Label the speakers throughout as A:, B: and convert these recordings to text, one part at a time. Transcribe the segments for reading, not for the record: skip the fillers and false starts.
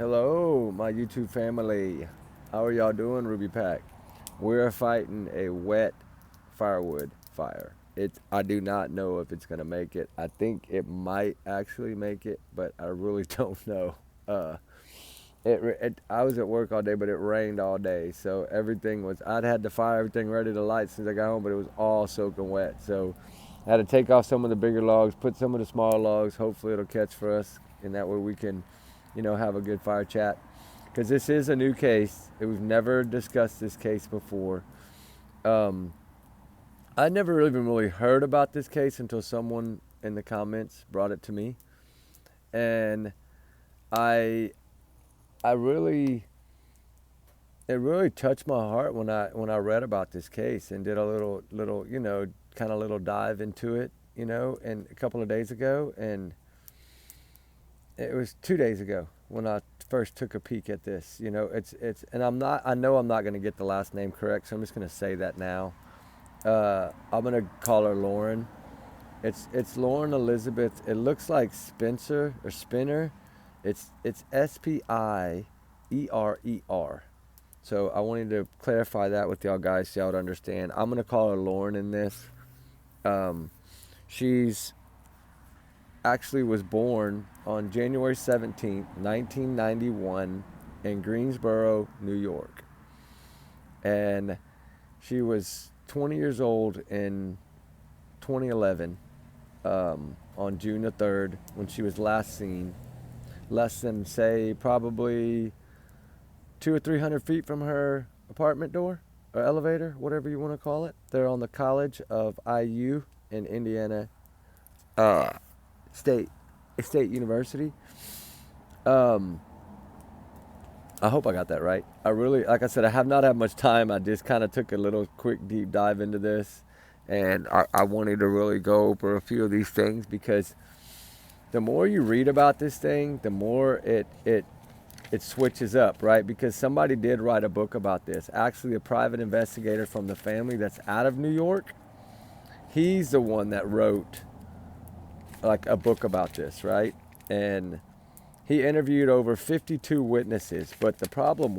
A: Hello, my YouTube family. How are y'all doing, Ruby Pack? We're fighting a wet firewood fire. I do not know if it's gonna make it. I think it might actually make it, but I really don't know. Uh, I was at work all day, but it rained all day, so everything was. I'd had to fire everything ready to light since I got home, but it was all soaking wet. So I had to take off some of the bigger logs, put some of the smaller logs. Hopefully, it'll catch for us, and that way we can, have a good fire chat. Because this is a new case. We've never discussed this case before. Um, I never even really heard about this case until someone in the comments brought it to me, and I, I really, it really touched my heart when I read about this case and did a little kind of little dive into it, and a couple of days ago, and it was 2 days ago when I first took a peek at this. And I know I'm not going to get the last name correct, so I'm just going to say that now. I'm going to call her Lauren. It's Lauren Elizabeth. It looks like Spencer or Spinner. It's Spierer. So I wanted to clarify that with y'all guys so y'all would understand. I'm gonna call her Lauren in this. She's actually was born on January 17th, 1991 in Greensboro, New York. And she was 20 years old in 2011, on June the 3rd, when she was last seen. Less than, say, probably 200 or 300 feet from her apartment door or elevator, whatever you want to call it. They're on the College of IU in Indiana uh, State University. Um, I hope I got that right. I really, like I said, I have not had much time. I just kind of took a little quick deep dive into this, and I wanted to really go over a few of these things because the more you read about this thing, the more it switches up, right? Because somebody did write a book about this. Actually, a private investigator from the family that's out of New York, he's the one that wrote like a book about this, right? And he interviewed over 52 witnesses, but the problem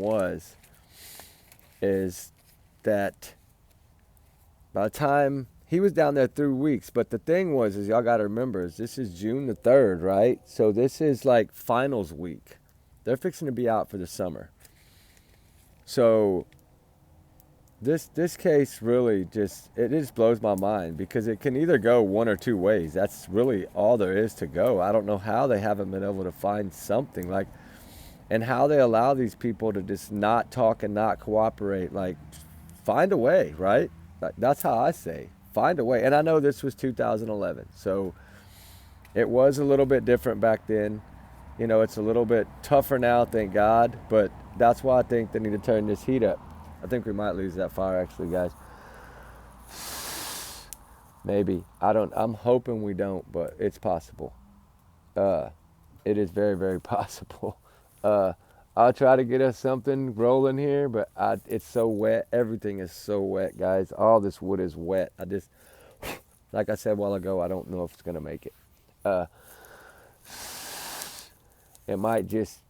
A: is that by the time he was down there 3 weeks, but the thing is y'all got to remember, is this is June the 3rd, right? So this is like finals week. They're fixing to be out for the summer. So this case really just blows my mind because it can either go one or two ways. That's really all there is to go. I don't know how they haven't been able to find something like, and how they allow these people to just not talk and not cooperate. Like, find a way, right? That's how I say, find a way. And I know this was 2011, so it was a little bit different back then. It's a little bit tougher now, thank God, but that's why I think they need to turn this heat up. I think we might lose that fire, actually, guys. Maybe. I'm hoping we don't, but it's possible. Uh, it is very, very possible. Uh, I'll try to get us something rolling here, but it's so wet. Everything is so wet, guys. All this wood is wet. Like I said a while ago, I don't know if it's going to make it. Uh, it might just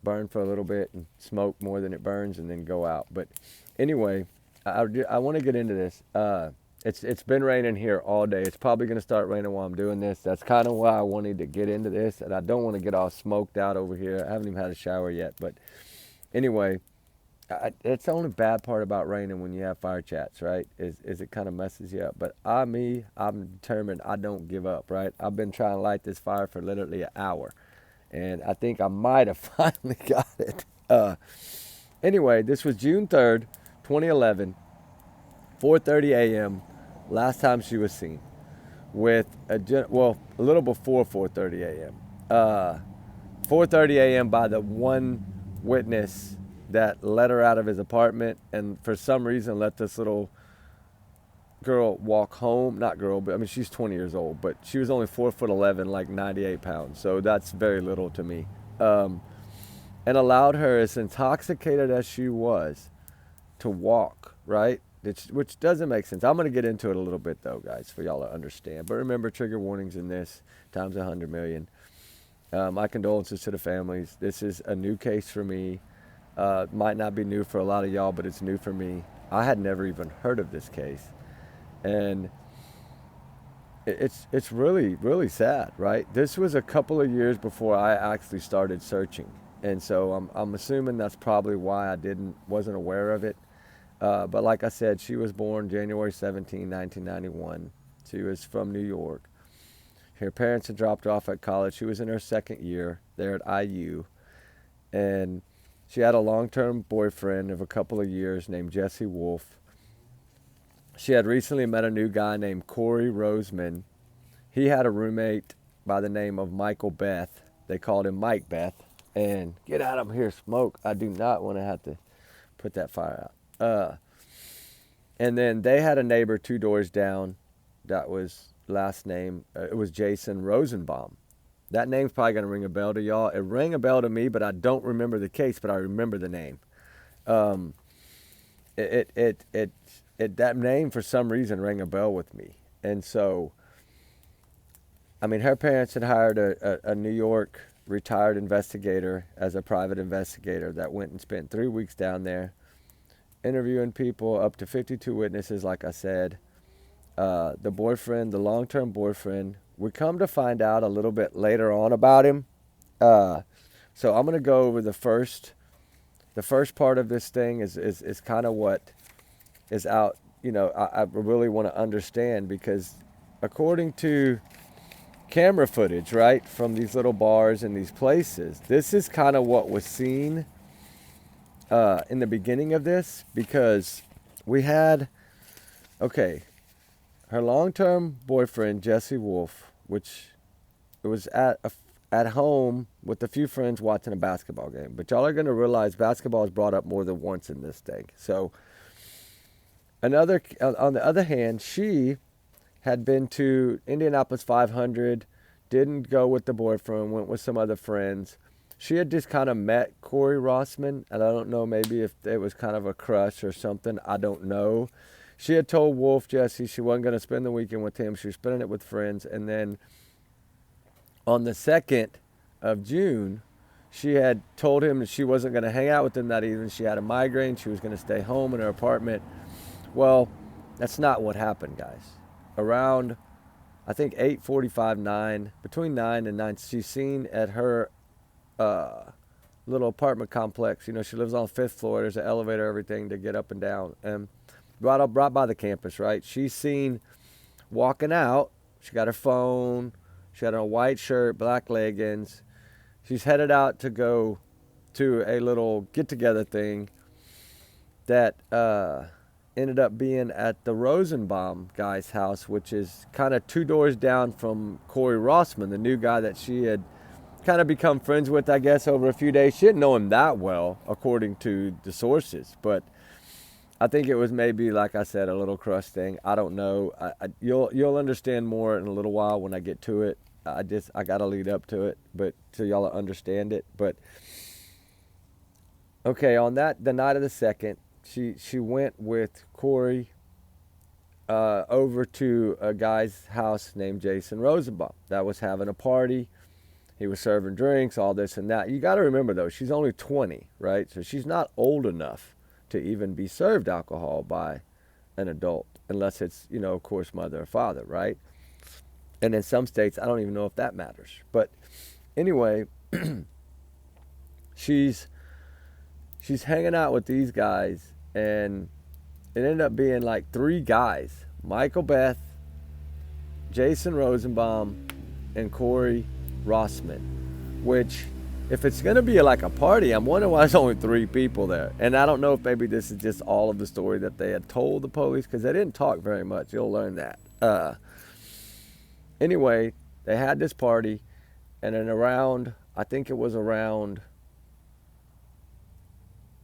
A: burn for a little bit and smoke more than it burns and then go out. But anyway, I want to get into this. It's been raining here all day. It's probably going to start raining while I'm doing this. That's kind of why I wanted to get into this, and I don't want to get all smoked out over here. I haven't even had a shower yet. But anyway, it's the only bad part about raining when you have fire chats, right? Is it kind of messes you up. But I'm determined. I don't give up, right? I've been trying to light this fire for literally an hour, and I think I might have finally got it. Anyway, this was June 3rd, 2011, 4:30 a.m. Last time she was seen, with a little before 4:30 a.m. 4:30 a.m. by the one witness that let her out of his apartment, and for some reason let this little girl walk home. Not girl, but I mean she's 20 years old, but she was only 4'11", like 98 pounds. So that's very little to me. And allowed her, as intoxicated as she was, to walk, right? Which doesn't make sense. I'm going to get into it a little bit, though, guys, for y'all to understand. But remember, trigger warnings in this, times 100 million. My condolences to the families. This is a new case for me. Might not be new for a lot of y'all, but it's new for me. I had never even heard of this case, and it's really sad, right? This was a couple of years before I actually started searching, and so I'm assuming that's probably why I wasn't aware of it. But like I said, she was born January 17, 1991. She was from New York. Her parents had dropped her off at college. She was in her second year there at IU, and she had a long-term boyfriend of a couple of years named Jesse Wolf. She had recently met a new guy named Corey Roseman. He had a roommate by the name of Michael Beth. They called him Mike Beth. And get out of here, smoke. I do not want to have to put that fire out. And then they had a neighbor 2 doors down. That was last name. It was Jason Rosenbaum. That name's probably going to ring a bell to y'all. It rang a bell to me, but I don't remember the case, but I remember the name. That name for some reason rang a bell with me. And so, I mean, her parents had hired a New York retired investigator as a private investigator that went and spent 3 weeks down there interviewing people, up to 52 witnesses, like I said. The boyfriend, the long-term boyfriend, we come to find out a little bit later on about him. So I'm going to go over the first part of this thing is kind of what is out. You know, I really want to understand, because according to camera footage, right, from these little bars and these places, this is kind of what was seen in the beginning of this, because we had, okay, her long-term boyfriend, Jesse Wolf, which it was at home with a few friends watching a basketball game. But y'all are going to realize basketball is brought up more than once in this thing. So on the other hand, she had been to Indianapolis 500, didn't go with the boyfriend, went with some other friends. She had just kind of met Corey Rossman, and I don't know, maybe if it was kind of a crush or something. I don't know. She had told Wolf, Jesse, she wasn't going to spend the weekend with him. She was spending it with friends. And then on the 2nd of June, she had told him that she wasn't going to hang out with him that evening. She had a migraine. She was going to stay home in her apartment. Well, that's not what happened, guys. Around, I think, 8:45, 9, between 9 and 9, she's seen at her little apartment complex. You know, she lives on the 5th floor. There's an elevator, everything to get up and down. And right by the campus, right? She's seen walking out. She got her phone. She had on a white shirt, black leggings. She's headed out to go to a little get-together thing that ended up being at the Rosenbaum guy's house, which is kind of 2 doors down from Corey Rossman, the new guy that she had kind of become friends with, I guess, over a few days. She didn't know him that well, according to the sources, but I think it was maybe, like I said, a little crush thing. I don't know. You'll understand more in a little while when I get to it. I got to lead up to it, but so y'all understand it. But okay, on the night of the 2nd, she went with Corey over to a guy's house named Jason Rosenbaum that was having a party. He was serving drinks, all this and that. You got to remember, though, she's only 20, right? So she's not old enough to even be served alcohol by an adult, unless it's, you know, of course, mother or father, right? And in some states, I don't even know if that matters. But anyway, she's hanging out with these guys, and it ended up being like 3 guys: Michael Beth, Jason Rosenbaum, and Corey Rossman. Which, if it's going to be like a party, I'm wondering why there's only 3 people there. And I don't know if maybe this is just all of the story that they had told the police, because they didn't talk very much. You'll learn that. Anyway, they had this party, and then around, I think it was around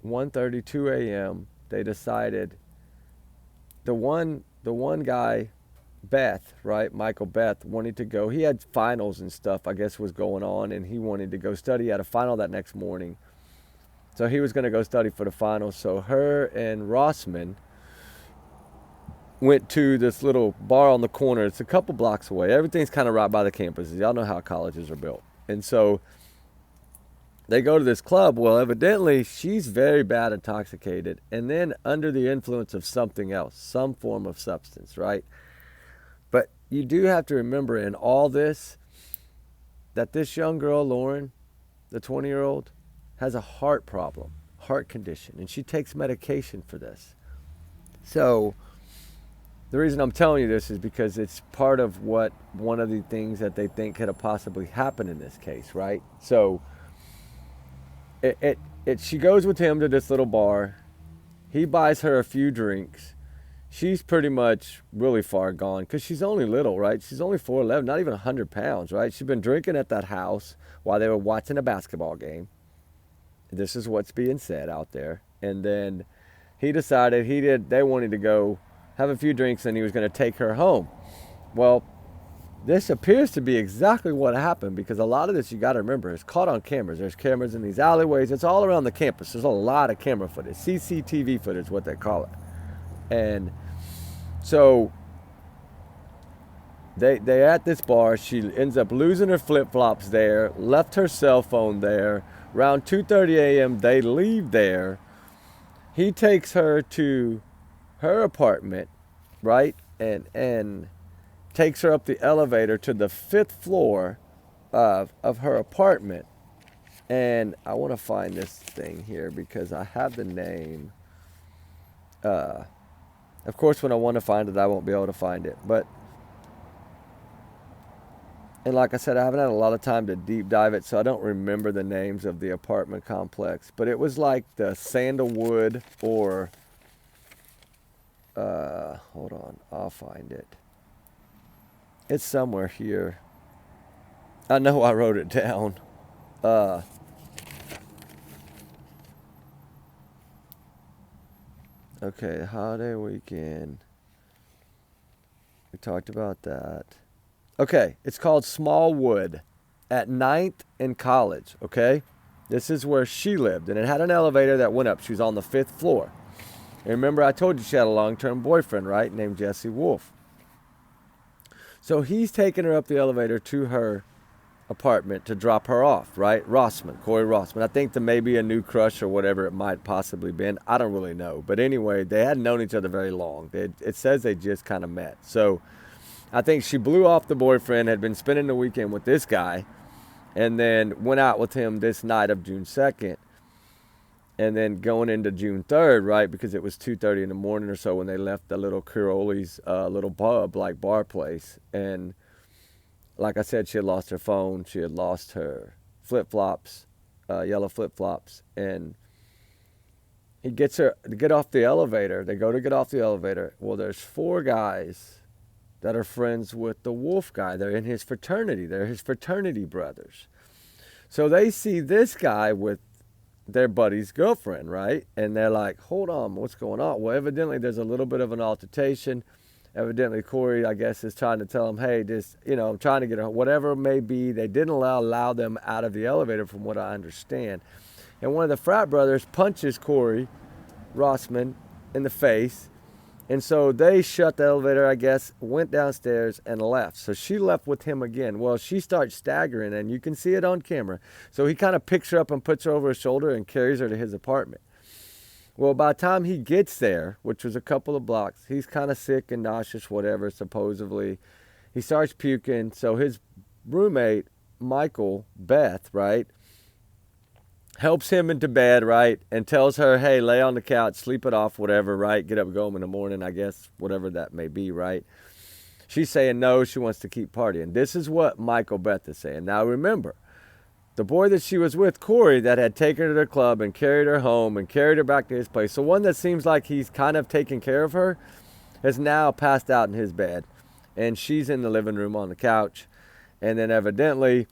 A: 1:30, 2 a.m., they decided the one guy, Beth, right, Michael Beth, wanted to go. He had finals and stuff, I guess, was going on, and he wanted to go study. He had a final that next morning, so he was going to go study for the finals. So her and Rossman went to this little bar on the corner. It's a couple blocks away. Everything's kind of right by the campus. Y'all know how colleges are built. And so they go to this club. Well, evidently she's very bad intoxicated and then under the influence of something else, some form of substance, right? But you do have to remember in all this that this young girl, Lauren, the 20-year-old, has a heart problem, heart condition, and she takes medication for this. So the reason I'm telling you this is because it's part of what one of the things that they think could have possibly happened in this case, right? So she goes with him to this little bar. He buys her a few drinks. She's pretty much really far gone because she's only little, right? She's only 4'11", not even 100 pounds, right? She's been drinking at that house while they were watching a basketball game. This is what's being said out there. And then he decided they wanted to go have a few drinks and he was going to take her home. Well, this appears to be exactly what happened because a lot of this, you got to remember, is caught on cameras. There's cameras in these alleyways. It's all around the campus. There's a lot of camera footage. CCTV footage, what they call it. And so they at this bar. She ends up losing her flip-flops there, left her cell phone there. Around 2:30 a.m., they leave there. He takes her to her apartment, right? And takes her up the elevator to the 5th floor of her apartment. And I want to find this thing here because I have the name. Of course, when I want to find it, I won't be able to find it. And like I said, I haven't had a lot of time to deep dive it, so I don't remember the names of the apartment complex. But it was like the Sandalwood or, hold on, I'll find it. It's somewhere here. I know I wrote it down. Okay, holiday weekend. We talked about that. Okay, it's called Smallwood at 9th and College, okay? This is where she lived, and it had an elevator that went up. She was on the 5th floor. And remember, I told you she had a long-term boyfriend, right, named Jesse Wolf. So he's taking her up the elevator to her apartment to drop her off, right? Corey Rossman. I think there may be a new crush or whatever it might possibly been. I don't really know. But anyway, they hadn't known each other very long. It says they just kind of met. So I think she blew off the boyfriend, had been spending the weekend with this guy, and then went out with him this night of June 2nd. And then going into June 3rd, right, because it was 2:30 in the morning or so when they left the little Caroli's little pub, like bar place. And like I said, she had lost her phone. She had lost her flip-flops, yellow flip-flops. And he gets her to get off the elevator. They go to get off the elevator. Well, there's 4 guys that are friends with the Wolf guy. They're in his fraternity. They're his fraternity brothers. So they see this guy with their buddy's girlfriend, right? And they're like, hold on, what's going on? Well, evidently there's a little bit of an altercation. Evidently Corey, I guess, is trying to tell him, hey, just, I'm trying to get her, whatever it may be. They didn't allow them out of the elevator from what I understand. And one of the frat brothers punches Corey Rossman in the face. And so they shut the elevator, I guess, went downstairs and left. So she left with him again. Well, she starts staggering, and you can see it on camera. So he kind of picks her up and puts her over his shoulder and carries her to his apartment. Well, by the time he gets there, which was a couple of blocks, he's kind of sick and nauseous, whatever, supposedly. He starts puking. So his roommate, Michael, Beth, right, helps him into bed, right, and tells her, hey, lay on the couch, sleep it off, whatever, right, get up and go home in the morning, I guess, whatever that may be, right? She's saying no, she wants to keep partying. This is what Michael Beth is saying. Now, remember, the boy that she was with, Corey, that had taken her to the club and carried her home and carried her back to his place, the one that seems like he's kind of taking care of her, has now passed out in his bed, and she's in the living room on the couch, and then evidently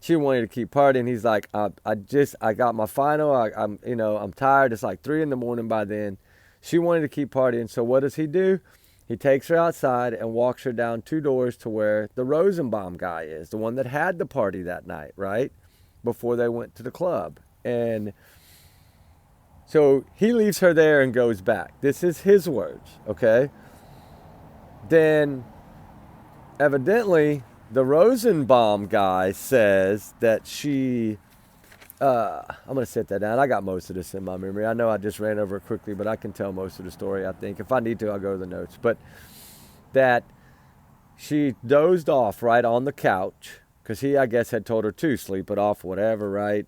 A: she wanted to keep partying. He's like, I got my final. I'm tired. It's like 3 a.m. by then. She wanted to keep partying. So what does he do? He takes her outside and walks her down 2 doors to where the Rosenbaum guy is, the one that had the party that night, right? Before they went to the club. And so he leaves her there and goes back. This is his words, okay? Then evidently the Rosenbaum guy says that I'm going to set that down. I got most of this in my memory. I know I just ran over it quickly, but I can tell most of the story, I think. If I need to, I'll go to the notes. But that she dozed off right on the couch because he, I guess, had told her to sleep it off, whatever, right?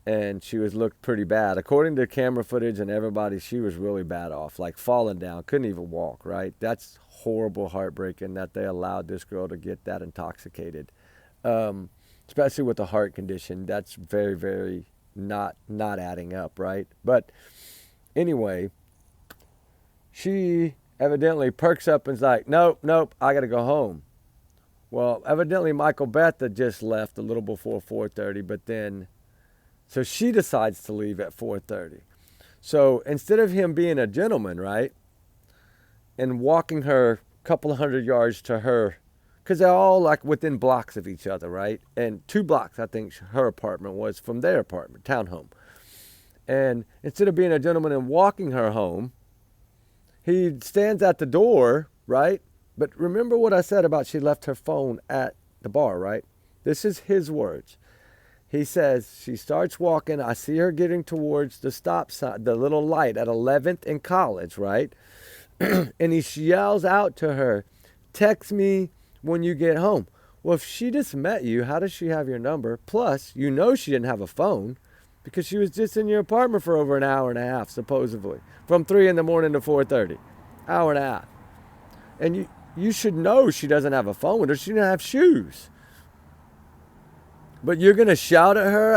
A: And she looked pretty bad. According to camera footage and everybody, she was really bad off, like falling down, couldn't even walk, right? That's horrible, heartbreaking that they allowed this girl to get that intoxicated. Especially with a heart condition. That's very, very not adding up, right? But anyway, she evidently perks up and's like, nope, I got to go home. Well, evidently Michael Beth had just left a little before 4:30, but then, so she decides to leave at 4:30. So instead of him being a gentleman, right, and walking her a couple of 100 yards to her, because they're all like within blocks of each other, right? And 2 blocks, I think her apartment was from their apartment, townhome. And instead of being a gentleman and walking her home, he stands at the door, right? But remember what I said about she left her phone at the bar, right? This is his words. He says, she starts walking. I see her getting towards the stop sign, the little light at 11th and College, right? And he yells out to her, text me when you get home. Well, if she just met you, how does she have your number? Plus, you know she didn't have a phone because she was just in your apartment for over an hour and a half, supposedly. From 3 in the morning to 4:30. Hour and a half. And you should know she doesn't have a phone with her. She doesn't have shoes. But you're going to shout at her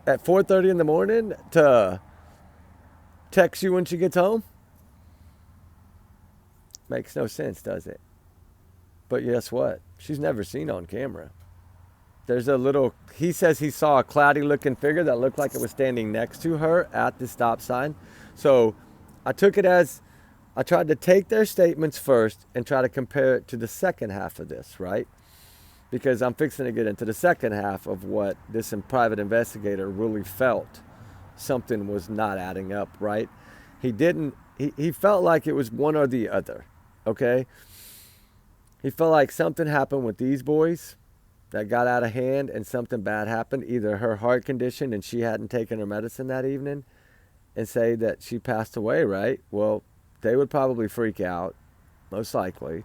A: at 4:30 in the morning to text you when she gets home? Makes no sense, does it? But guess what? She's never seen on camera. He says he saw a cloudy looking figure that looked like it was standing next to her at the stop sign. So I took it as, I tried to take their statements first and try to compare it to the second half of this, right? Because I'm fixing to get into the second half of what this private investigator really felt something was not adding up, right? He felt like it was one or the other, okay? He felt like something happened with these boys that got out of hand and something bad happened. Either her heart condition and she hadn't taken her medicine that evening and say that she passed away, right? Well, they would probably freak out, most likely,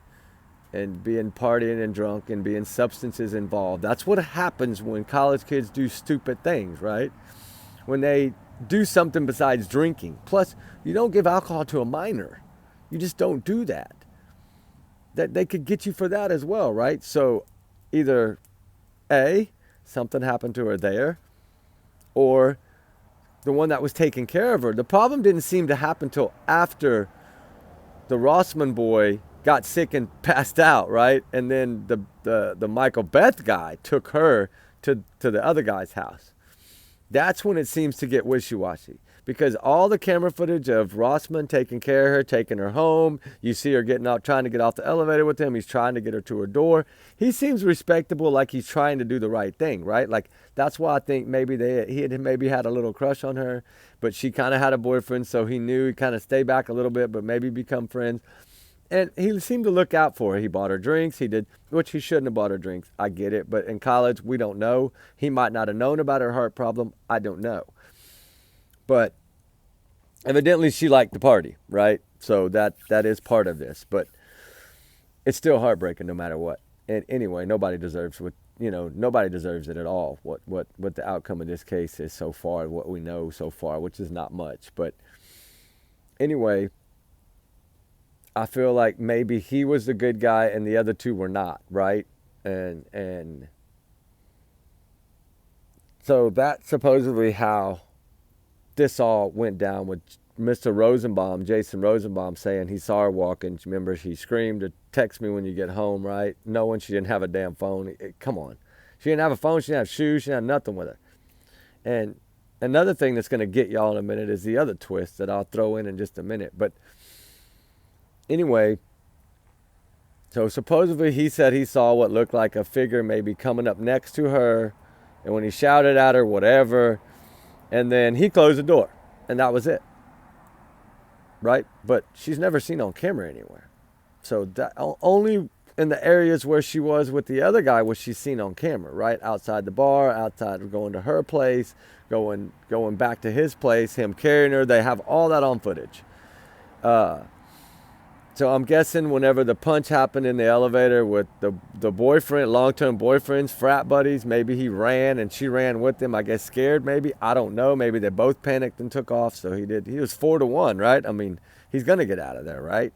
A: and being partying and drunk and being substances involved. That's what happens when college kids do stupid things, right? When they do something besides drinking. Plus, you don't give alcohol to a minor. You just don't do that. That they could get you for that as well, right? So either A, something happened to her there, or the one that was taking care of her. The problem didn't seem to happen till after the Rossman boy got sick and passed out, right? And then the Michael Beth guy took her to the other guy's house. That's when it seems to get wishy-washy. Because all the camera footage of Rossman taking care of her, taking her home, you see her getting out, trying to get off the elevator with him. He's trying to get her to her door. He seems respectable, like he's trying to do the right thing, right? Like, that's why I think maybe he had maybe had a little crush on her, but she kind of had a boyfriend, so he knew he'd kind of stay back a little bit, but maybe become friends. And he seemed to look out for her. He bought her drinks. He did, which he shouldn't have bought her drinks. I get it. But in college, we don't know. He might not have known about her heart problem. I don't know. But evidently she liked the party, right? So that is part of this. But it's still heartbreaking no matter what. And anyway, nobody deserves it at all. What the outcome of this case is so far, what we know so far, which is not much. But anyway, I feel like maybe he was the good guy and the other two were not, right? And so that's supposedly how this all went down with Mr. Rosenbaum, Jason Rosenbaum, saying he saw her walking. Remember, she screamed to text me when you get home, right? Knowing she didn't have a damn phone. Come on. She didn't have a phone. She didn't have shoes. She didn't have nothing with her. And another thing that's going to get y'all in a minute is the other twist that I'll throw in just a minute. But anyway, so supposedly he said he saw what looked like a figure maybe coming up next to her. And when he shouted at her, whatever, and then he closed the door. And that was it. Right? But she's never seen on camera anywhere. So that only in the areas where she was with the other guy was she seen on camera, right? Outside the bar, outside going to her place, going back to his place, him carrying her. They have all that on footage. So I'm guessing whenever the punch happened in the elevator with the boyfriend, long-term boyfriends, frat buddies, maybe he ran and she ran with him, I guess scared maybe. I don't know. Maybe they both panicked and took off. So he was 4-1, right? I mean, he's going to get out of there, right?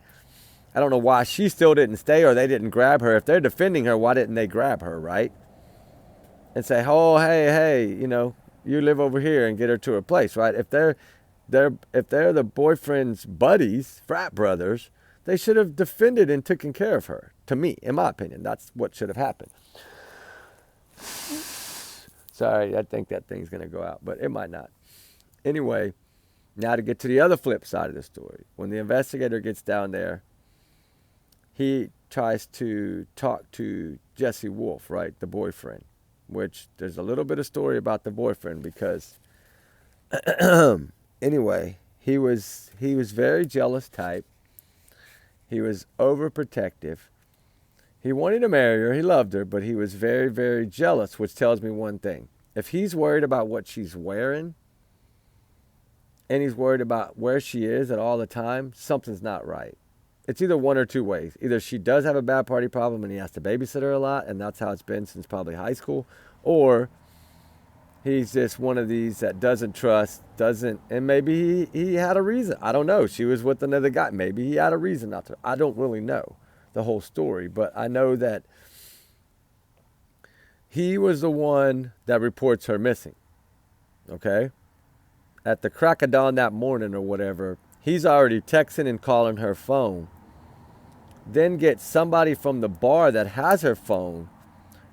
A: I don't know why she still didn't stay or they didn't grab her. If they're defending her, why didn't they grab her, right? And say, oh, hey, you live over here and get her to her place, right? If they're the boyfriend's buddies, frat brothers, they should have defended and taken care of her. To me, in my opinion, that's what should have happened. Sorry, I think that thing's going to go out, but it might not. Anyway, now to get to the other flip side of the story. When the investigator gets down there, he tries to talk to Jesse Wolf, right, the boyfriend, which there's a little bit of story about the boyfriend because, anyway, he was very jealous type. He was overprotective. He wanted to marry her. He loved her, but he was very, very jealous, which tells me one thing. If he's worried about what she's wearing and he's worried about where she is at all the time, something's not right. It's either one or two ways. Either she does have a bad party problem and he has to babysit her a lot, and that's how it's been since probably high school, or he's just one of these that doesn't trust, and maybe he had a reason. I don't know. She was with another guy. Maybe he had a reason not to. I don't really know the whole story, but I know that he was the one that reports her missing. Okay? At the crack of dawn that morning or whatever, he's already texting and calling her phone. Then gets somebody from the bar that has her phone,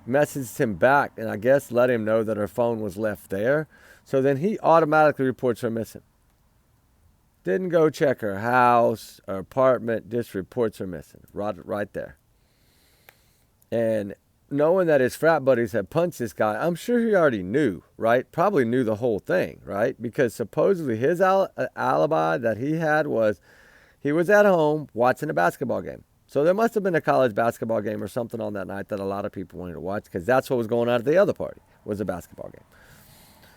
A: messaged him back, and I guess let him know that her phone was left there. So then he automatically reports her missing. Didn't go check her house or apartment, just reports her missing. Right there. And knowing that his frat buddies had punched this guy, I'm sure he already knew, right? Probably knew the whole thing, right? Because supposedly his alibi that he had was he was at home watching a basketball game. So there must have been a college basketball game or something on that night that a lot of people wanted to watch because that's what was going on at the other party, was a basketball game.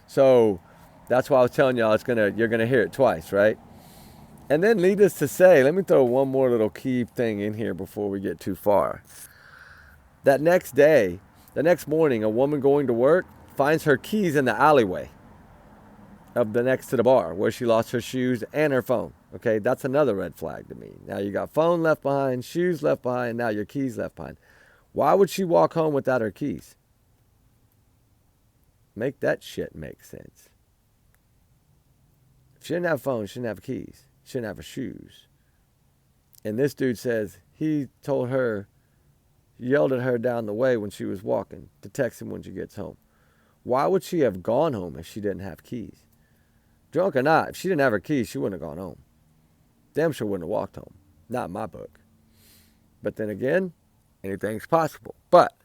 A: So that's why I was telling y'all you're gonna hear it twice, right? And then needless to say, let me throw one more little key thing in here before we get too far. That next day, the next morning, a woman going to work finds her keys in the alleyway of the next to the bar where she lost her shoes and her phone. Okay, that's another red flag to me. Now you got phone left behind, shoes left behind, now your keys left behind. Why would she walk home without her keys? Make that shit make sense. If she didn't have a phone, she didn't have keys, she didn't have her shoes. And this dude says he told her, yelled at her down the way when she was walking to text him when she gets home. Why would she have gone home if she didn't have keys? Drunk or not, if she didn't have her keys, she wouldn't have gone home. Damn sure wouldn't have walked home. Not in my book. But then again, anything's possible. But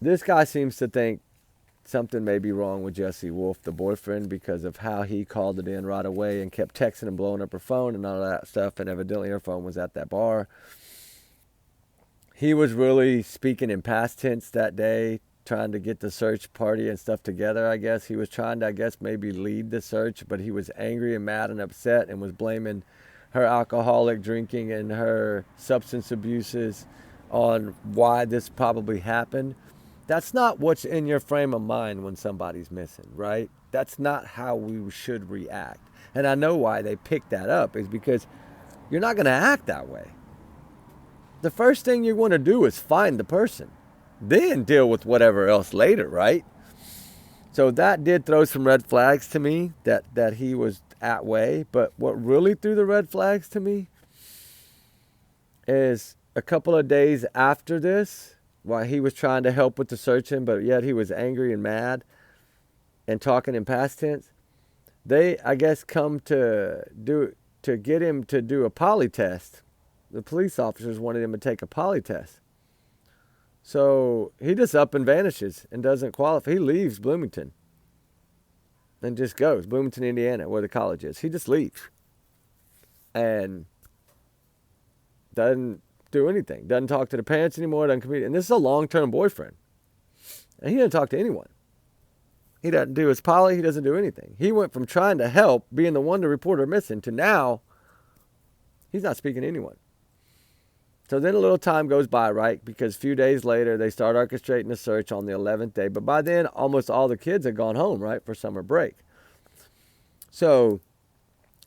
A: this guy seems to think something may be wrong with Jesse Wolf, the boyfriend, because of how he called it in right away and kept texting and blowing up her phone and all of that stuff. And evidently her phone was at that bar. He was really speaking in past tense that day, trying to get the search party and stuff together, I guess. He was trying to, maybe lead the search, but he was angry and mad and upset and was blaming her alcoholic drinking and her substance abuses on why this probably happened. That's not what's in your frame of mind when somebody's missing, right? That's not how we should react. And I know why they picked that up is because you're not going to act that way. The first thing you want to do is find the person. Then deal with whatever else later, right? So that did throw some red flags to me that he was that way. But what really threw the red flags to me is a couple of days after this, while he was trying to help with the searching, but yet he was angry and mad and talking in past tense, they, I guess, come to get him to do a poly test. The police officers wanted him to take a poly test. So he just up and vanishes and doesn't qualify. He leaves Bloomington and just goes. Bloomington, Indiana, where the college is. He just leaves and doesn't do anything. Doesn't talk to the parents anymore. Doesn't communicate. And this is a long-term boyfriend. And he doesn't talk to anyone. He doesn't do his poly. He doesn't do anything. He went from trying to help, being the one to report her missing, to now he's not speaking to anyone. So then a little time goes by, right? Because a few days later, they start orchestrating the search on the 11th day. But by then, almost all the kids had gone home, right, for summer break. So,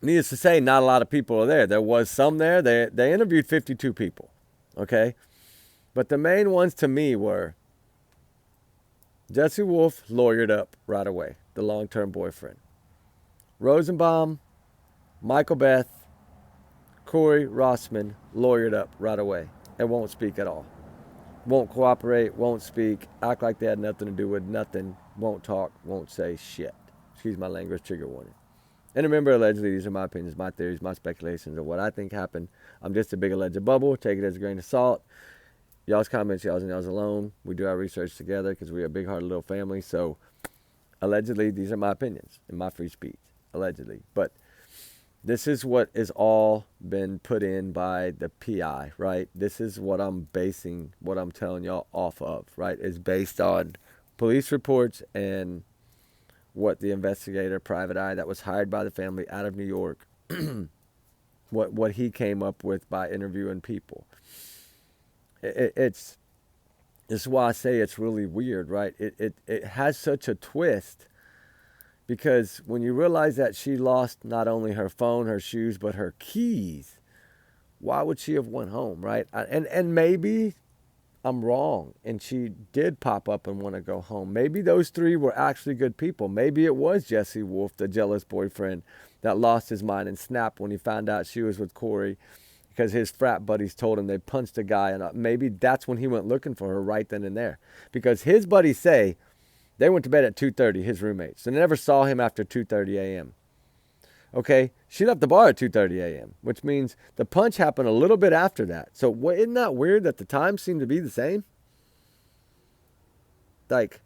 A: needless to say, not a lot of people are there. There was some there. They interviewed 52 people, okay? But the main ones to me were Jesse Wolf, lawyered up right away, the long-term boyfriend. Rosenbaum, Michael Beth, Corey Rossman, lawyered up right away and won't speak at all. Won't cooperate, won't speak, act like they had nothing to do with nothing, won't talk, won't say shit. Excuse my language, trigger warning. And remember, allegedly, these are my opinions, my theories, my speculations of what I think happened. I'm just a big alleged bubble. Take it as a grain of salt. Y'all's comments, y'all's alone. We do our research together because we're a big-hearted little family. So, allegedly, these are my opinions and my free speech. Allegedly. But this is what is all been put in by the PI, right? This is what I'm basing what I'm telling y'all off of, right? It's based on police reports and what the investigator, Private Eye, that was hired by the family out of New York, what he came up with by interviewing people. This is why I say it's really weird, right? It has such a twist. Because when you realize that she lost not only her phone, her shoes, but her keys, why would she have went home, right? And maybe I'm wrong, and she did pop up and want to go home. Maybe those three were actually good people. Maybe it was Jesse Wolf, the jealous boyfriend, that lost his mind and snapped when he found out she was with Corey because his frat buddies told him they punched a guy. And maybe that's when he went looking for her right then and there. Because his buddies say they went to bed at 2:30, his roommates, and they never saw him after 2:30 a.m. Okay? She left the bar at 2:30 a.m., which means the punch happened a little bit after that. So isn't that weird that the times seem to be the same? Like,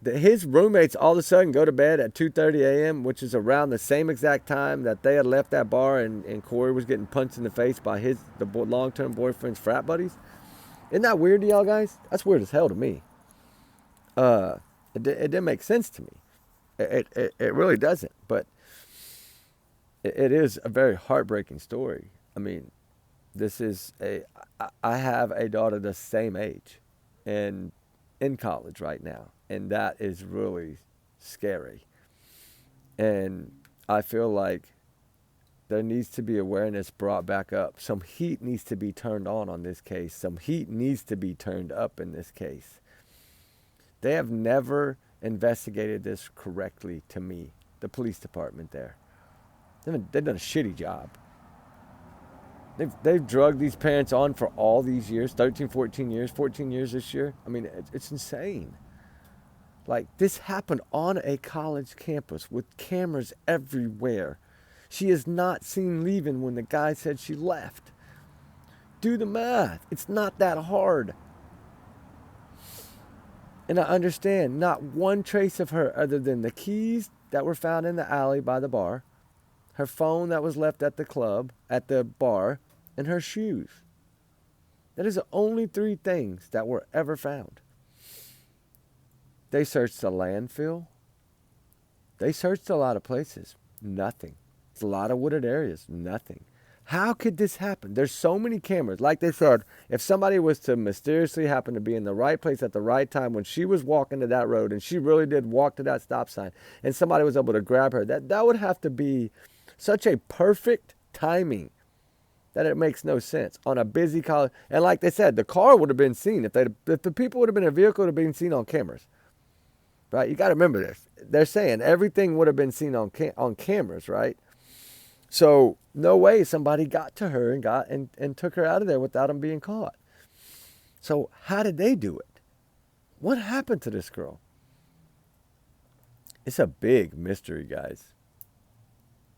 A: his roommates all of a sudden go to bed at 2:30 a.m., which is around the same exact time that they had left that bar and Corey was getting punched in the face by the long-term boyfriend's frat buddies. Isn't that weird to y'all guys? That's weird as hell to me. It didn't make sense to me. It really doesn't. But it is a very heartbreaking story. I mean, I have a daughter the same age and in college right now. And that is really scary. And I feel like there needs to be awareness brought back up. Some heat needs to be turned on this case. Some heat needs to be turned up in this case. They have never investigated this correctly to me, the police department there. They've done a shitty job. They've drugged these parents on for all these years, 13, 14 years, 14 years this year. I mean, it's insane. Like, this happened on a college campus with cameras everywhere. She is not seen leaving when the guy said she left. Do the math. It's not that hard. And I understand not one trace of her other than the keys that were found in the alley by the bar, her phone that was left at the club, at the bar, and her shoes. That is the only three things that were ever found. They searched the landfill. They searched a lot of places. Nothing. It's a lot of wooded areas. Nothing. How could this happen? There's so many cameras. Like they said, if somebody was to mysteriously happen to be in the right place at the right time when she was walking to that road, and she really did walk to that stop sign, and somebody was able to grab her, that would have to be such a perfect timing that it makes no sense on a busy college. And like they said, the car would have been seen. If the people would have been in a vehicle, it would have been seen on cameras. Right? You got to remember this. They're saying everything would have been seen on cameras, right? So no way somebody got to her and took her out of there without them being caught. So how did they do it? What happened to this girl? It's a big mystery, guys.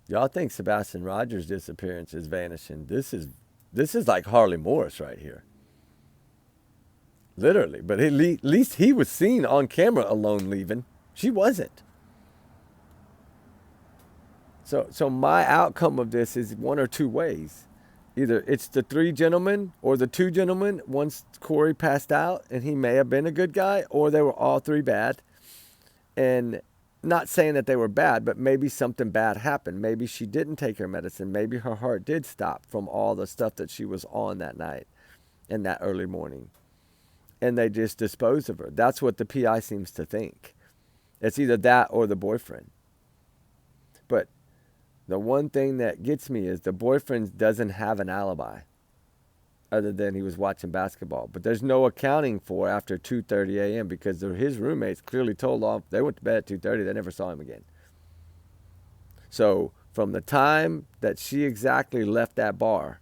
A: Y'all think Sebastian Rogers' disappearance is vanishing. This is like Harley Morris right here. Literally. But at least he was seen on camera alone leaving. She wasn't. So my outcome of this is one or two ways. Either it's the three gentlemen or the two gentlemen once Corey passed out, and he may have been a good guy, or they were all three bad. And not saying that they were bad, but maybe something bad happened. Maybe she didn't take her medicine. Maybe her heart did stop from all the stuff that she was on that night and that early morning. And they just disposed of her. That's what the PI seems to think. It's either that or the boyfriend. But the one thing that gets me is the boyfriend doesn't have an alibi other than he was watching basketball. But there's no accounting for after 2:30 a.m. because his roommates clearly told off they went to bed at 2:30. They never saw him again. So from the time that she exactly left that bar,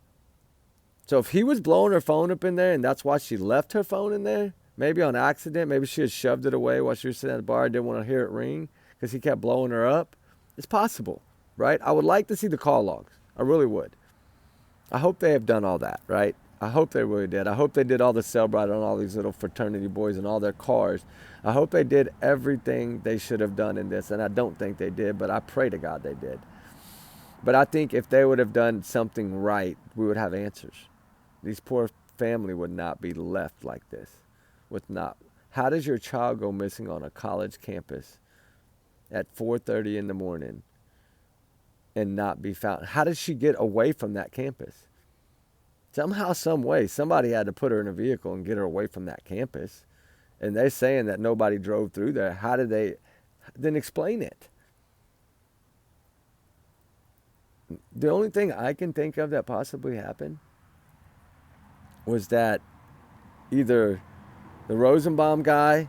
A: so if he was blowing her phone up in there and that's why she left her phone in there, maybe on accident, maybe she had shoved it away while she was sitting at the bar and didn't want to hear it ring because he kept blowing her up, it's possible, right? I would like to see the call logs. I really would. I hope they have done all that, right? I hope they really did. I hope they did all the Cellbrite on all these little fraternity boys and all their cars. I hope they did everything they should have done in this, and I don't think they did, but I pray to God they did. But I think if they would have done something right, we would have answers. These poor family would not be left like this. How does your child go missing on a college campus at 4:30 in the morning and not be found? How did she get away from that campus? Somehow, some way, somebody had to put her in a vehicle and get her away from that campus. And they're saying that nobody drove through there. How did they? Then explain it. The only thing I can think of that possibly happened was that either the Rosenbaum guy,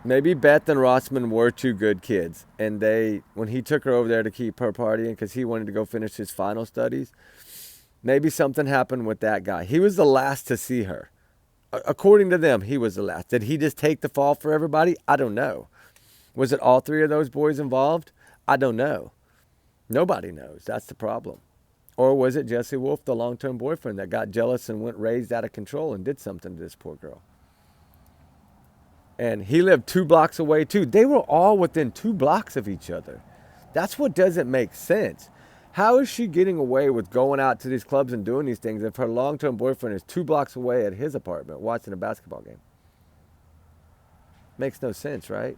A: maybe Beth and Rossman were two good kids. And when he took her over there to keep her partying because he wanted to go finish his final studies, maybe something happened with that guy. He was the last to see her. According to them, he was the last. Did he just take the fall for everybody? I don't know. Was it all three of those boys involved? I don't know. Nobody knows. That's the problem. Or was it Jesse Wolf, the long-term boyfriend, that got jealous and went raised out of control and did something to this poor girl? And he lived 2 blocks away too. They were all within 2 blocks of each other. That's what doesn't make sense. How is she getting away with going out to these clubs and doing these things if her long-term boyfriend is 2 blocks away at his apartment watching a basketball game? Makes no sense, right?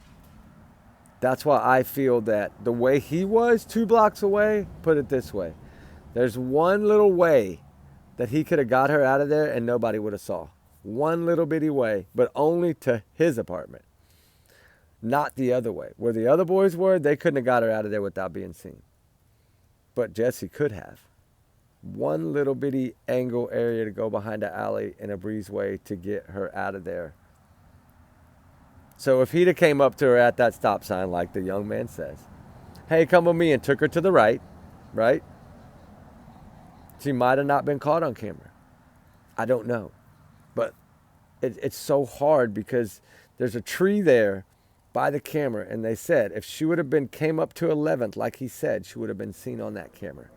A: That's why I feel that the way he was 2 blocks away, put it this way. There's one little way that he could have got her out of there and nobody would have saw. One little bitty way, but only to his apartment. Not the other way. Where the other boys were, they couldn't have got her out of there without being seen. But Jesse could have. One little bitty angle area to go behind an alley in a breezeway to get her out of there. So if he'd have came up to her at that stop sign like the young man says, hey, come with me, and took her to the right, she might have not been caught on camera. I don't know. But it's so hard because there's a tree there by the camera, and they said if she would have came up to 11th like he said, she would have been seen on that camera.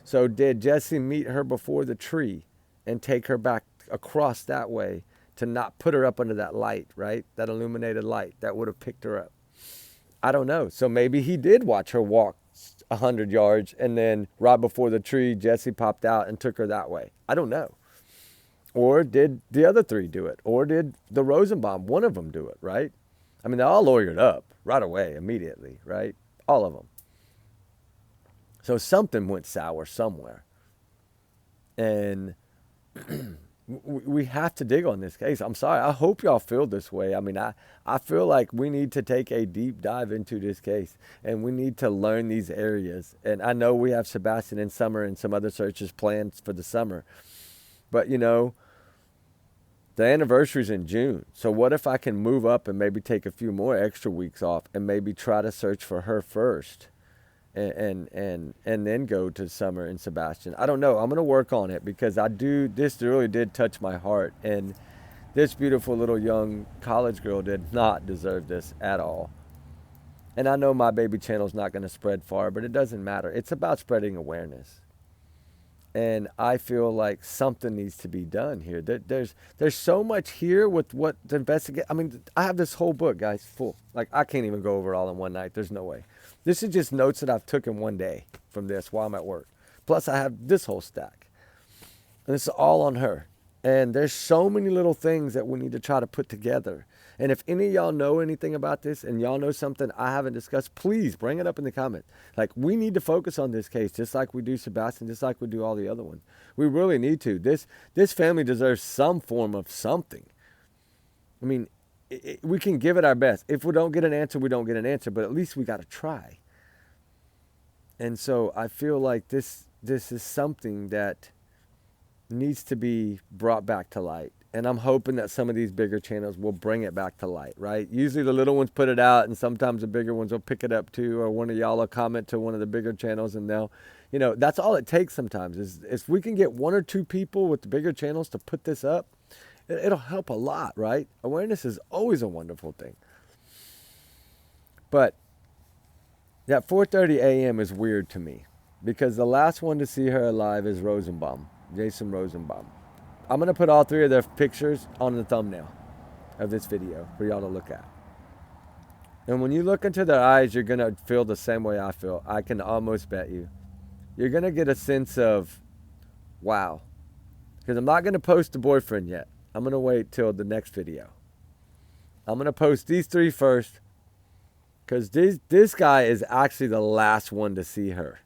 A: So did Jesse meet her before the tree and take her back across that way to not put her up under that light, right? That illuminated light that would have picked her up. I don't know. So maybe he did watch her walk 100 yards and then right before the tree, Jesse popped out and took her that way. I don't know. Or did the other 3 do it? Or did the Rosenbaum, one of them, do it, right? I mean, they all lawyered up right away, immediately, right? All of them. So something went sour somewhere. And we have to dig on this case. I'm sorry. I hope y'all feel this way. I mean, I feel like we need to take a deep dive into this case. And we need to learn these areas. And I know we have Sebastian in summer and some other searches planned for the summer. But, the anniversary's in June. So what if I can move up and maybe take a few more extra weeks off and maybe try to search for her first and then go to Summer and Sebastian? I don't know. I'm going to work on it because this really did touch my heart. And this beautiful little young college girl did not deserve this at all. And I know my baby channel's not going to spread far, but it doesn't matter. It's about spreading awareness. And I feel like something needs to be done here. There's so much here with what to investigate. I mean, I have this whole book, guys, full. Like, I can't even go over it all in one night. There's no way. This is just notes that I've took in one day from this while I'm at work. Plus I have this whole stack. And this is all on her. And there's so many little things that we need to try to put together. And if any of y'all know anything about this and y'all know something I haven't discussed, please bring it up in the comments. Like, we need to focus on this case just like we do Sebastian, just like we do all the other ones. We really need to. This family deserves some form of something. I mean, we can give it our best. If we don't get an answer, we don't get an answer. But at least we got to try. And so I feel like this is something that needs to be brought back to light. And I'm hoping that some of these bigger channels will bring it back to light, right? Usually the little ones put it out, and sometimes the bigger ones will pick it up too, or one of y'all will comment to one of the bigger channels, and they'll, that's all it takes sometimes is if we can get one or two people with the bigger channels to put this up, it'll help a lot, right? Awareness is always a wonderful thing. But that 4:30 a.m. is weird to me because the last one to see her alive is Rosenbaum, Jason Rosenbaum. I'm going to put all three of their pictures on the thumbnail of this video for y'all to look at. And when you look into their eyes, you're going to feel the same way I feel. I can almost bet you. You're going to get a sense of, wow. Because I'm not going to post the boyfriend yet. I'm going to wait till the next video. I'm going to post these three first. Because this guy is actually the last one to see her.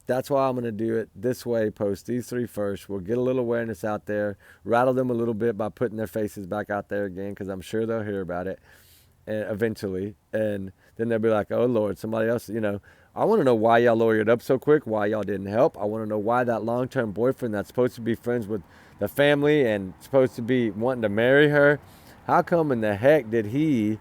A: That's why I'm going to do it this way, post these three first. We'll get a little awareness out there, rattle them a little bit by putting their faces back out there again, because I'm sure they'll hear about it eventually. And then they'll be like, oh, Lord, somebody else, I want to know why y'all lawyered up so quick, why y'all didn't help. I want to know why that long-term boyfriend that's supposed to be friends with the family and supposed to be wanting to marry her, how come in the heck did he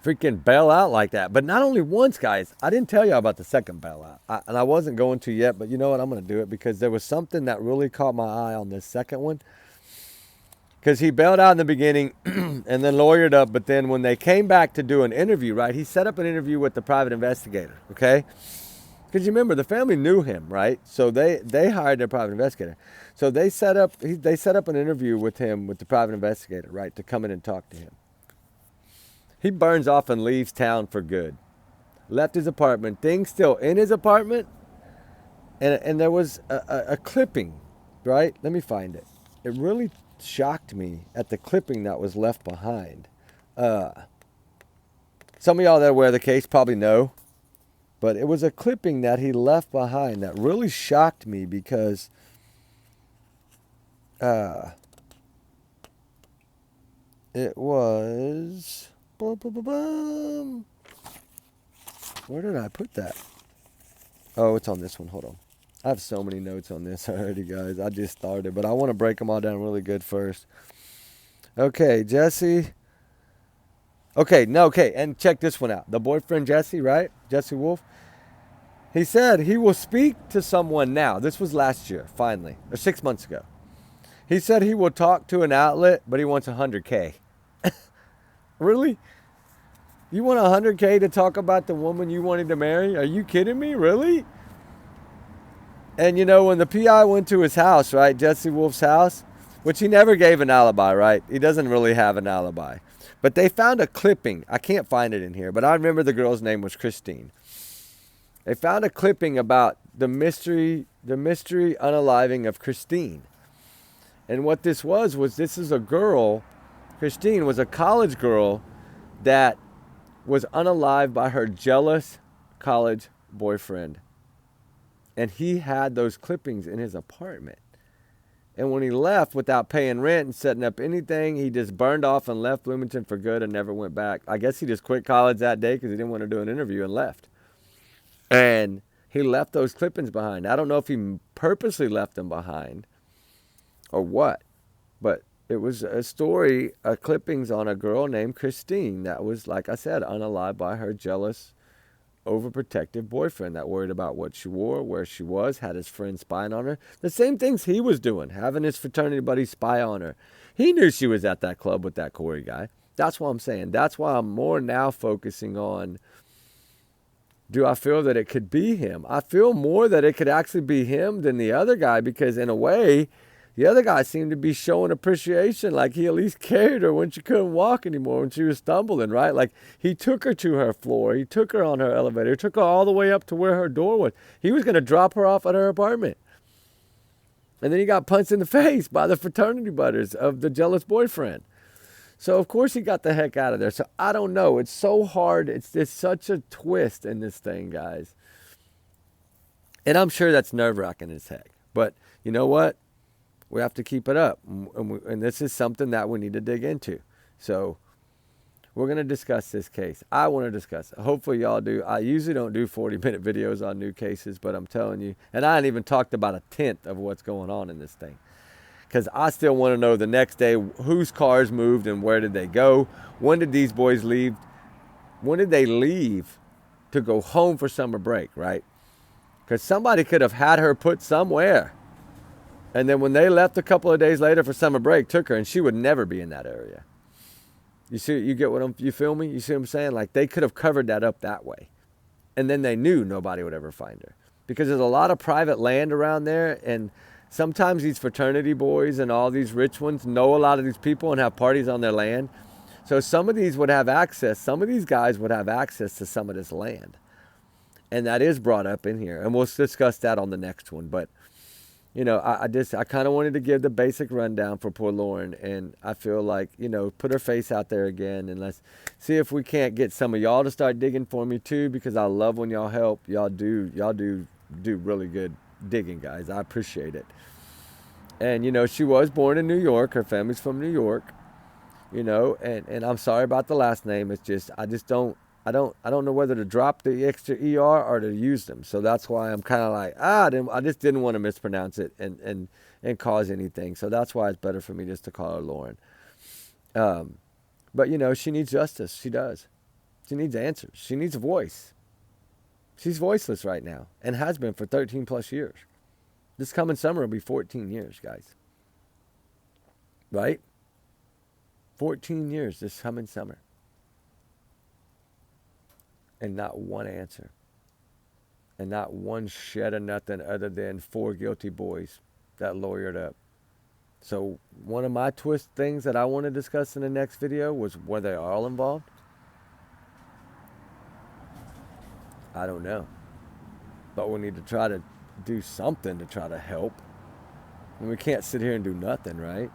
A: freaking bail out like that? But not only once, guys. I didn't tell you about the second bailout. And I wasn't going to yet, but you know what? I'm going to do it because there was something that really caught my eye on this second one. Because he bailed out in the beginning and then lawyered up. But then when they came back to do an interview, right, he set up an interview with the private investigator, okay? Because you remember, the family knew him, right? So they hired their private investigator. So they set up an interview with him, with the private investigator, right, to come in and talk to him. He burns off and leaves town for good. Left his apartment. Things still in his apartment. And there was a clipping, right? Let me find it. It really shocked me at the clipping that was left behind. Some of y'all that are aware of the case probably know. But it was a clipping that he left behind that really shocked me because it was... Where did I put that? Oh, it's on this one. Hold on. I have so many notes on this already, guys. I just started, but I want to break them all down really good first. Okay, Jesse. Okay, and check this one out. The boyfriend, Jesse, right? Jesse Wolf. He said he will speak to someone now. This was last year, finally, or 6 months ago. He said he will talk to an outlet, but he wants $100K. Really? You want $100K to talk about the woman you wanted to marry? Are you kidding me? Really? And when the PI went to his house, right, Jesse Wolf's house, which he never gave an alibi, right? He doesn't really have an alibi. But they found a clipping. I can't find it in here, but I remember the girl's name was Christine. They found a clipping about the mystery unaliving of Christine. And what this was this is a girl. Christine was a college girl that was unalived by her jealous college boyfriend. And he had those clippings in his apartment. And when he left without paying rent and setting up anything, he just burned off and left Bloomington for good and never went back. I guess he just quit college that day because he didn't want to do an interview and left. And he left those clippings behind. I don't know if he purposely left them behind or what, but it was a story, clippings on a girl named Christine that was, like I said, unalived by her jealous, overprotective boyfriend that worried about what she wore, where she was, had his friends spying on her. The same things he was doing, having his fraternity buddy spy on her. He knew she was at that club with that Corey guy. That's what I'm saying. That's why I'm more now focusing on, do I feel that it could be him? I feel more that it could actually be him than the other guy because in a way, The other guy seemed to be showing appreciation, like he at least carried her when she couldn't walk anymore, when she was stumbling, right? Like he took her to her floor, he took her on her elevator, he took her all the way up to where her door was. He was going to drop her off at her apartment. And then he got punched in the face by the fraternity brothers of the jealous boyfriend. So, of course, he got the heck out of there. So, I don't know. It's so hard. It's such a twist in this thing, guys. And I'm sure that's nerve-wracking as heck. But you know what? We have to keep it up. And this is something that we need to dig into. So, we're going to discuss this case. I want to discuss it. Hopefully, y'all do. I usually don't do 40-minute videos on new cases, but I'm telling you. And I ain't even talked about a tenth of what's going on in this thing. Because I still want to know the next day whose cars moved and where did they go. When did these boys leave? When did they leave to go home for summer break, right? Because somebody could have had her put somewhere. And then when they left a couple of days later for summer break, took her, and she would never be in that area. You see, you get you feel me? You see what I'm saying? Like they could have covered that up that way. And then they knew nobody would ever find her. Because there's a lot of private land around there, and sometimes these fraternity boys and all these rich ones know a lot of these people and have parties on their land. So some of these would have access. Some of these guys would have access to some of this land. And that is brought up in here. And we'll discuss that on the next one. But, you know, I kind of wanted to give the basic rundown for poor Lauren. And I feel like, you know, put her face out there again. And let's see if we can't get some of y'all to start digging for me too. Because I love when y'all help. Y'all do really good digging, guys. I appreciate it. And you know, she was born in New York. Her family's from New York. You know, and I'm sorry about the last name. It's just I don't know whether to drop the extra ER or to use them. So that's why I'm kind of like I just didn't want to mispronounce it and cause anything. So that's why it's better for me just to call her Lauren. But you know, she needs justice. She does. She needs answers. She needs a voice. She's voiceless right now and has been for 13 plus years. This coming summer will be 14 years, guys. Right? 14 years this coming summer. And not one answer. And not one shed of nothing other than 4 guilty boys that lawyered up. So one of my twist things that I want to discuss in the next video was, were they all involved? I don't know. But we need to try to do something to try to help. And we can't sit here and do nothing, right?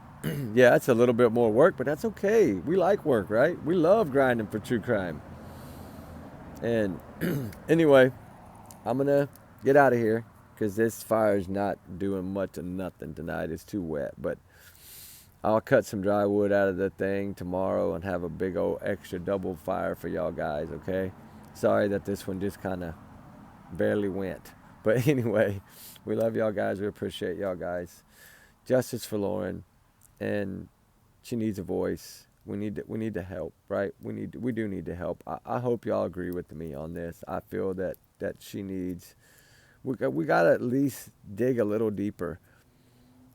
A: Yeah, it's a little bit more work, but that's okay. We like work, right? We love grinding for true crime. And anyway, I'm going to get out of here because this fire's not doing much of nothing tonight. It's too wet. But I'll cut some dry wood out of the thing tomorrow and have a big old extra double fire for y'all guys, okay? Sorry that this one just kind of barely went. But anyway, we love y'all guys. We appreciate y'all guys. Justice for Lauren. And she needs a voice. We need to help, right? We do need to help. I hope y'all agree with me on this. I feel that she needs, we got to at least dig a little deeper.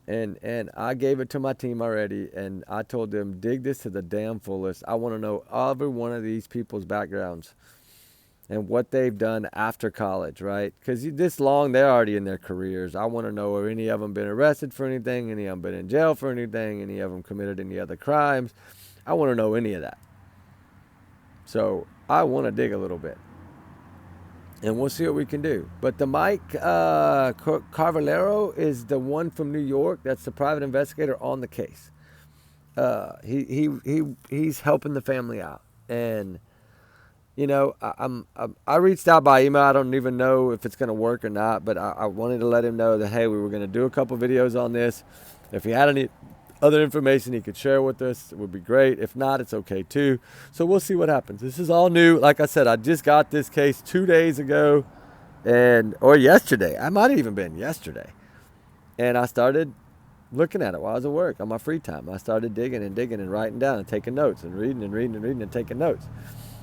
A: And I gave it to my team already, and I told them, dig this to the damn fullest. I want to know every one of these people's backgrounds and what they've done after college, right? Because this long, they're already in their careers. I want to know, have any of them been arrested for anything? Any of them been in jail for anything? Any of them committed any other crimes? I want to know any of that. So I want to dig a little bit. And we'll see what we can do. But the Mike Carvalero is the one from New York. That's the private investigator on the case. He's helping the family out. And you know, I reached out by email. I don't even know if it's going to work or not, but I wanted to let him know that, hey, we were going to do a couple videos on this. If he had any other information he could share with us, it would be great. If not, it's okay too. So we'll see what happens. This is all new. Like I said, I just got this case 2 days ago or yesterday. I might have even been yesterday. And I started looking at it while I was at work on my free time. I started digging and writing down and taking notes and reading and taking notes.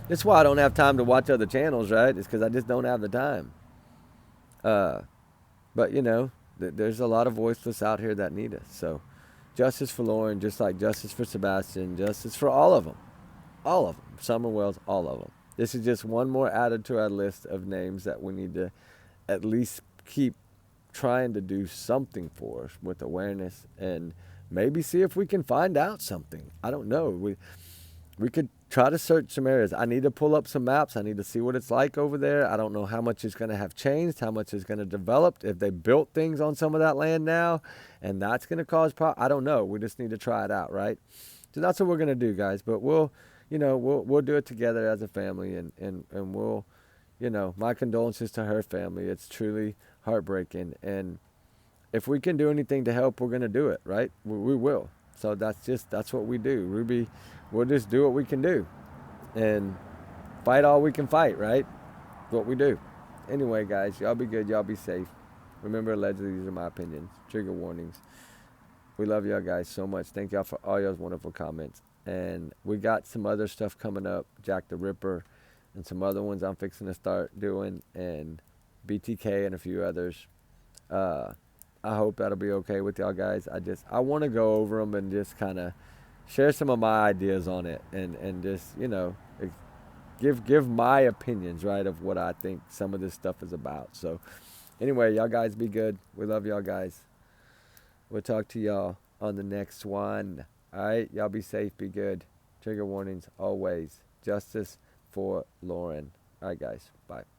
A: That's why I don't have time to watch other channels, right? It's because I just don't have the time. But, you know, there's a lot of voiceless out here that need us. So justice for Lauren, just like justice for Sebastian, justice for all of them. All of them. Summer Wells, all of them. This is just one more added to our list of names that we need to at least keep trying to do something for us with awareness, and maybe see if we can find out something. I don't know. We could try to search some areas. I need to pull up some maps. I need to see what it's like over there. I don't know how much is going to have changed, how much is going to develop, if they built things on some of that land now, and that's going to cause problems. I don't know. We just need to try it out, right? So that's what we're going to do, guys. But we'll do it together as a family, and we'll, my condolences to her family. It's truly heartbreaking, and if we can do anything to help, we're going to do it, right? We will. So that's what we do. Ruby, we'll just do what we can do and fight all we can fight, right? What we do. Anyway, guys, y'all be good. Y'all be safe. Remember, allegedly, these are my opinions. Trigger warnings. We love y'all guys so much. Thank y'all for all y'all's wonderful comments. And we got some other stuff coming up. Jack the Ripper and some other ones I'm fixing to start doing, and BTK and a few others. I hope that'll be okay with y'all guys. I want to go over them and just kind of share some of my ideas on it, and just, give my opinions, right, of what I think some of this stuff is about. So anyway, y'all guys be good. We love y'all guys. We'll talk to y'all on the next one. All right, y'all be safe, be good. Trigger warnings always. Justice for Lauren. All right, guys, bye.